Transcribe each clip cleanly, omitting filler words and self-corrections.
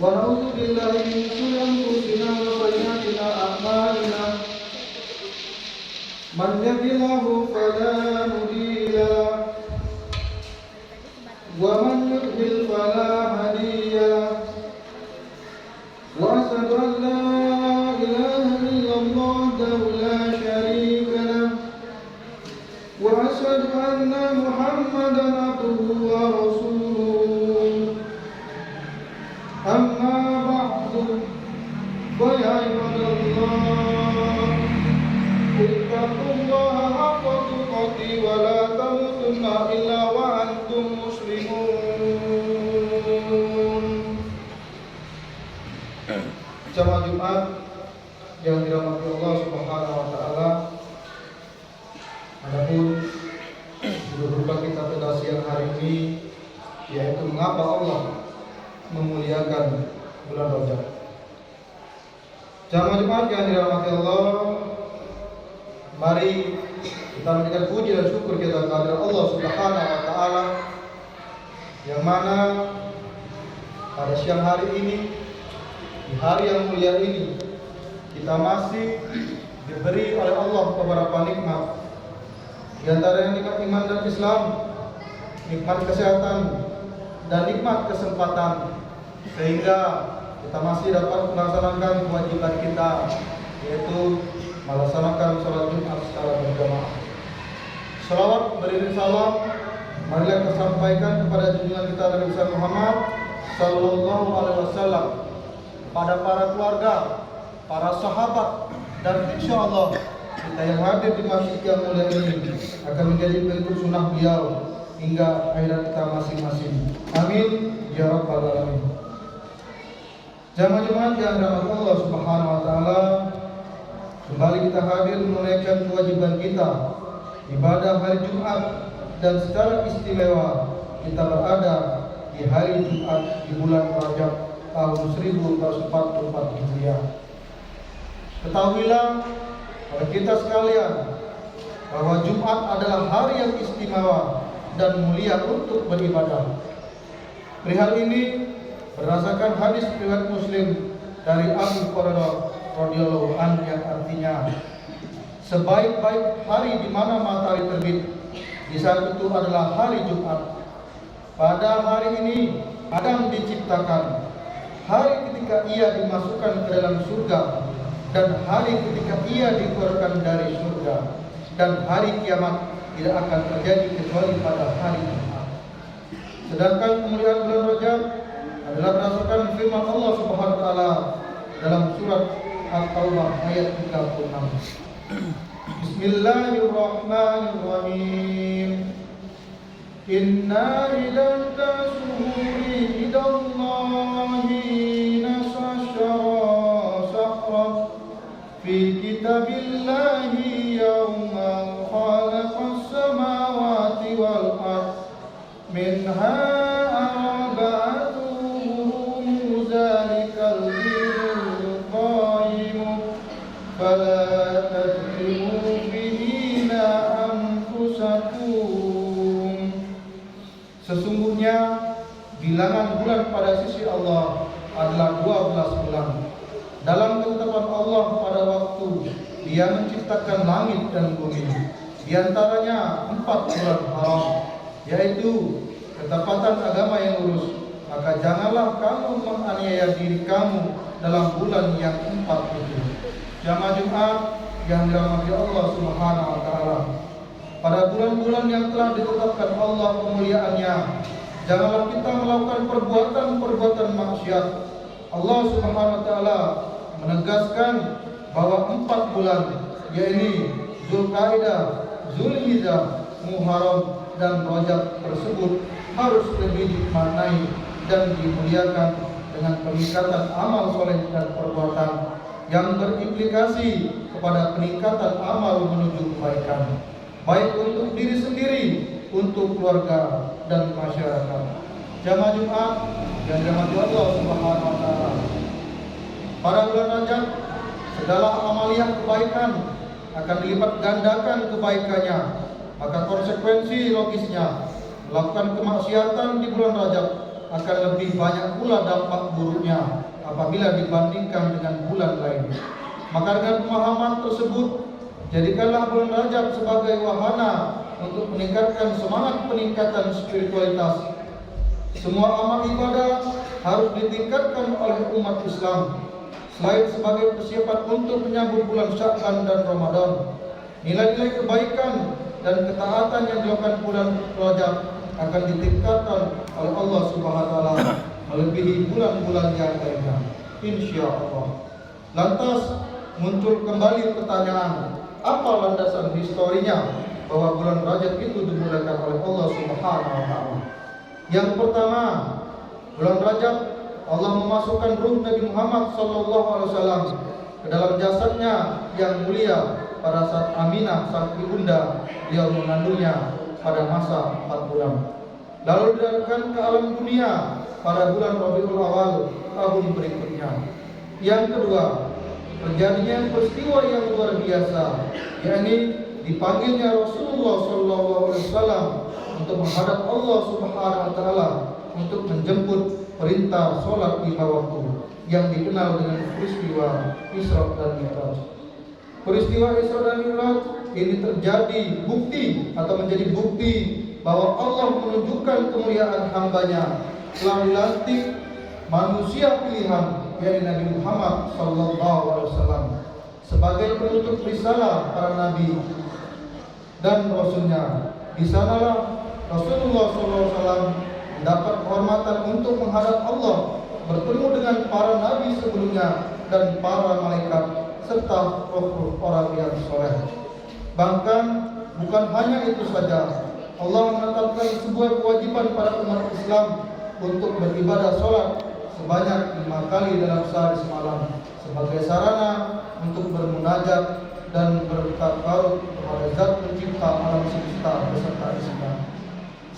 ونعوذ بالله من شرور أنفسنا وسيئات أعمالنا من يهد الله فلا مضل له ومن يضلل فلا هادي له وأشهد أن لا إله إلا الله وحده لا شريك له وأشهد أن محمدا عبده ورسوله أما بعد فيا عباد الله اتقوا الله حق تقاته ولا تموتن إلا وأنتم مسلمون. Jamaah Jumat yang dirahmati Allah Subhanahu wa taala. Adapun judul kita pada siang hari ini yaitu mengapa Allah memuliakan bulan Rajab. Jamaah Jumat yang dirahmati Allah, mari kita memberikan puji dan syukur kita kepada Allah Subhanahu wa taala yang mana pada siang hari ini, di hari yang mulia ini, kita masih diberi oleh Allah beberapa nikmat. Di antaranya nikmat iman dan Islam, nikmat kesehatan, dan nikmat kesempatan, sehingga kita masih dapat melaksanakan kewajiban kita, yaitu melaksanakan sholat Jumat secara berjamaah. Salawat beriring salam marilah kita sampaikan kepada junjungan kita Nabi Muhammad Sallallahu Alaihi Wasallam, pada para keluarga, para sahabat, dan insya Allah kita yang hadir di masjid yang mulia ini akan menjadi pengikut sunnah beliau hingga akhirat kita masing-masing. Amin ya rabbal alamin. Jamaah Jumat yang dirahmati Allah Subhanahu wa taala, kembali kita hadir menunaikan kewajiban kita ibadah hari Jumat, dan secara istimewa kita berada di hari Jumat di bulan Rajab tahun 1444 Hijriah. Ketahuilah oleh kita sekalian bahwa Jumat adalah hari yang istimewa dan mulia untuk beribadah. Perihal ini berdasarkan hadis riwayat Muslim dari Abu Hurairah radhiyallahu anhu yang artinya, sebaik-baik hari di mana matahari terbit, di saat itu adalah hari Jumat. Pada hari ini Adam diciptakan, hari ketika ia dimasukkan ke dalam surga, dan hari ketika ia dikeluarkan dari surga, dan hari kiamat tidak akan terjadi kecuali pada hari Jumat. Sedangkan kemuliaan bulan Rajab adalah berdasarkan firman Allah Subhanahu wa taala dalam surat At-Taubah ayat 36. Bismillahirrahmanirrahim. Inna iddata syuhuri idallahi nasyara syahra fi kitabillahi yawma khalaqas samawati wal ard minha arba'atun zalikal dinul qayyim fala tadrimu bihina anfusakum. Sesungguhnya bilangan bulan pada sisi Allah adalah 12 bulan. Dalam ketetapan Allah pada waktu Dia menciptakan langit dan bumi, di antaranya 4 bulan haram, yaitu ketepatan agama yang lurus. Maka janganlah kamu menganiaya diri kamu dalam bulan yang 4 itu. Jamaah Jumat yang dirahmati Allah Subhanahu wa taala, pada bulan-bulan yang telah ditetapkan Allah kemuliaannya, janganlah kita melakukan perbuatan-perbuatan maksiat. Allah Subhanahu wa taala menegaskan bahwa 4 bulan, yaitu Zulqa'dah, Zulhijjah, Muharram, dan Rajab tersebut harus lebih dimaknai dan dimuliakan dengan peningkatan amal soleh dan perbuatan yang berimplikasi kepada peningkatan amal menuju kebaikan, baik untuk diri sendiri, untuk keluarga, dan masyarakat. Jamaah Jumat yang dirahmati Allah Subhanahu wa taala, pada bulan Rajab segala amaliyah kebaikan akan dilipat gandakan kebaikannya. Maka konsekuensi logisnya, melakukan kemaksiatan di bulan Rajab akan lebih banyak pula dampak buruknya apabila dibandingkan dengan bulan lain. Maka dengan pemahaman tersebut, jadikanlah bulan Rajab sebagai wahana untuk meningkatkan semangat peningkatan spiritualitas. Semua amal ibadah harus ditingkatkan oleh umat Islam. Selain sebagai persiapan untuk menyambut bulan Sya'ban dan Ramadan, nilai-nilai kebaikan dan ketaatan yang dilakukan bulan Rajab akan ditingkatkan oleh Allah Subhanahu wa taala melebihi bulan-bulan yang lainnya, insyaallah. Lantas muncul kembali pertanyaan, apa landasan historinya bahwa bulan Rajab itu dimulakan oleh Allah Subhanahu wa taala? Yang pertama, bulan Rajab Allah memasukkan ruh Nabi Muhammad SAW ke dalam jasadnya yang mulia pada saat Aminah sang ibunda beliau mengandungnya pada masa 4 bulan. Lalu didatangkan ke alam dunia pada bulan Rabiul Awal tahun berikutnya. Yang kedua, terjadinya peristiwa yang luar biasa, yakni dipanggilnya Rasulullah SAW untuk menghadap Allah Subhanahu wa taala untuk menjemput perintah sholat 5 waktu yang dikenal dengan peristiwa Isra dan Mi'raj. Peristiwa Isra dan Mi'raj ini terjadi bukti atau menjadi bukti bahwa Allah menunjukkan kemuliaan hambanya telah dilantik manusia pilihan, yakni Nabi Muhammad SAW sebagai penutup risalah para nabi dan rasulnya. Di sanalah Rasulullah SAW mendapat kehormatan untuk menghadap Allah, bertemu dengan para nabi sebelumnya dan para malaikat serta roh-roh orang yang soleh. Bahkan bukan hanya itu saja, Allah menetapkan sebuah kewajiban pada umat Islam untuk beribadah sholat sebanyak 5 kali dalam sehari semalam sebagai sarana untuk bermunajat dan bertakarub kepada Zat Pencipta alam semesta beserta isinya.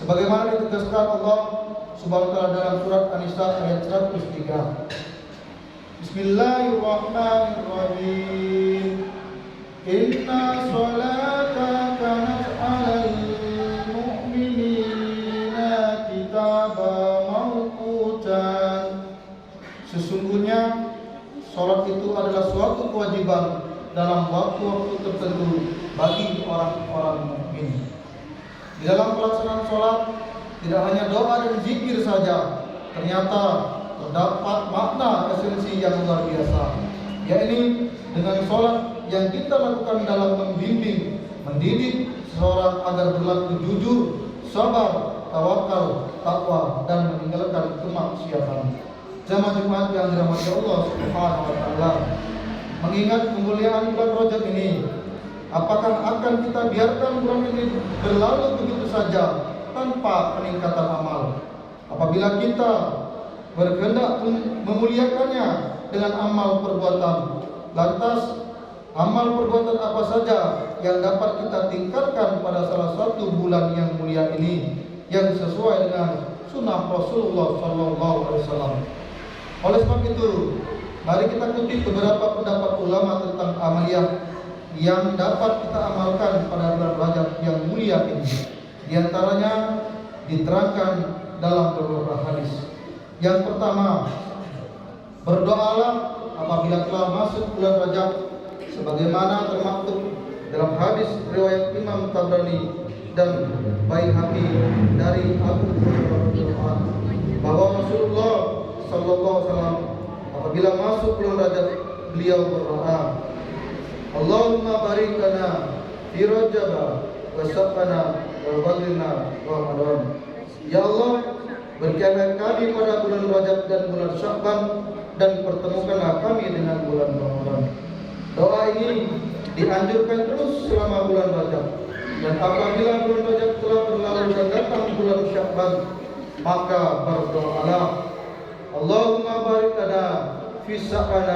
Sebagaimana ditegaskan Allah Subhanahu wa taala dalam surat An-Nisa ayat 103. Bismillahirrahmanirrahim. Inna sholata kanat 'alal mu'minina kitaban mawqutan. Sesungguhnya salat itu adalah suatu kewajiban dalam waktu-waktu tertentu bagi orang-orang mukmin. Di dalam pelaksanaan sholat tidak hanya doa dan zikir saja, ternyata terdapat makna esensi yang luar biasa, yakni dengan sholat yang kita lakukan dalam membimbing, mendidik seseorang agar berlaku jujur, sabar, tawakal, takwa, dan meninggalkan kemaksiatan. Jamaah Jumat yang dirahmati Allah Subhanahu wa taala, mengingat kemuliaan bulan Rajab ini, apakah akan kita biarkan bulan ini berlalu begitu saja tanpa peningkatan amal? Apabila kita berkehendak memuliakannya dengan amal perbuatan, lantas amal perbuatan apa saja yang dapat kita tingkatkan pada salah satu bulan yang mulia ini yang sesuai dengan sunnah Rasulullah SAW? Oleh sebab itu, mari kita kutip beberapa pendapat ulama tentang amaliyah yang dapat kita amalkan pada bulan Rajab yang mulia ini. Di antaranya diterangkan dalam beberapa hadis. Yang pertama, berdoalah apabila telah masuk bulan Rajab, sebagaimana termaktub dalam hadis riwayat Imam Tabrani dan Baihaqi dari Abu Hurairah bahwa Rasulullah SAW apabila masuk bulan Rajab, beliau berdoa, Allahumma barik lana fi Rajab wa Sya'ban wa balighna Ramadan. Ya Allah, berkahilah kami pada bulan Rajab dan bulan Sya'ban, dan pertemukanlah kami dengan bulan Ramadan. Doa ini dianjurkan terus selama bulan Rajab, dan apabila bulan Rajab telah berlalu dan datang bulan Sya'ban, maka berdoalah, Allahumma barik lana fi Sya'ban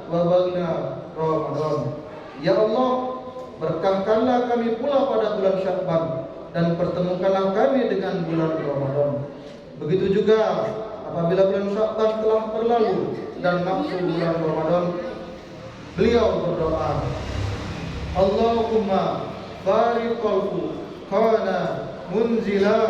wa balighna Ramadan. Ya Allah, berkahkanlah kami pula pada bulan Sya'ban, dan pertemukanlah kami dengan bulan Ramadan. Begitu juga apabila bulan Sya'ban telah berlalu dan masuk bulan Ramadan, beliau berdoa, Allahumma barik qalbu kana munzila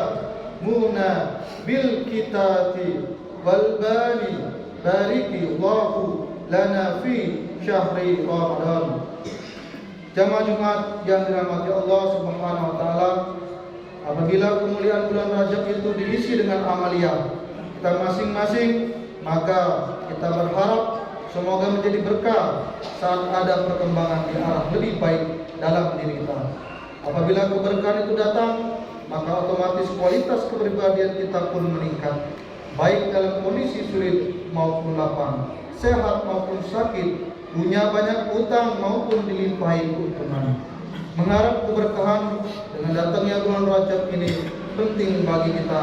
muna bil kitati wal bani bariki Allahu lana fi syahri Ramadan. Jamaah Jumat yang dirahmati Allah Subhanahu wa taala, apabila kemuliaan bulan Rajab itu diisi dengan amalia kita masing-masing, maka kita berharap semoga menjadi berkah saat ada perkembangan di arah lebih baik dalam diri kita. Apabila keberkahan itu datang, maka otomatis kualitas kepribadian kita pun meningkat, baik dalam kondisi sulit maupun lapang, sehat maupun sakit, punya banyak utang maupun dilimpahi keuntungan. Mengharap keberkahan dengan datangnya bulan Rajab ini penting bagi kita,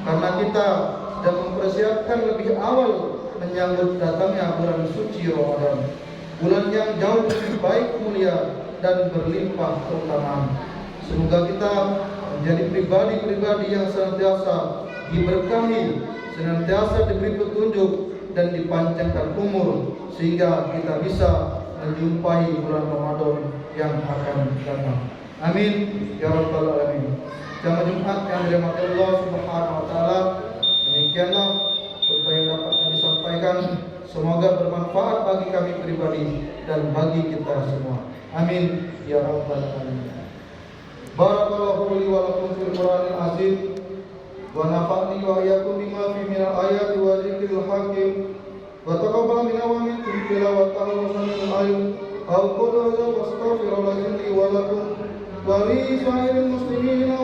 karena kita sedang mempersiapkan lebih awal menyambut datangnya bulan suci Ramadan, bulan yang jauh lebih baik, mulia, dan berlimpah keutamaan. Semoga kita menjadi pribadi-pribadi yang senantiasa diberkahi, senantiasa diberi petunjuk dan dipanjangkan umur, sehingga kita bisa menjumpai bulan Ramadan yang akan datang. Amin ya rabbal alamin. Jamaah Jumat yang dirahmati Allah Subhanahu wa taala, demikianlah khutbah yang dapat kami sampaikan. Semoga bermanfaat bagi kami pribadi dan bagi kita semua. Amin ya rabbal alamin. Barakallahu li wa lakum fil Qur'anil azim wa nafa'ni wa iyyakum bima fi minal ayati wa dzikril hakim wa taqabbal minna wa minkum tilawatahu wa sami'al alim au qul wa astaghfirullahi li wa lakum wa li sa'iril muslimin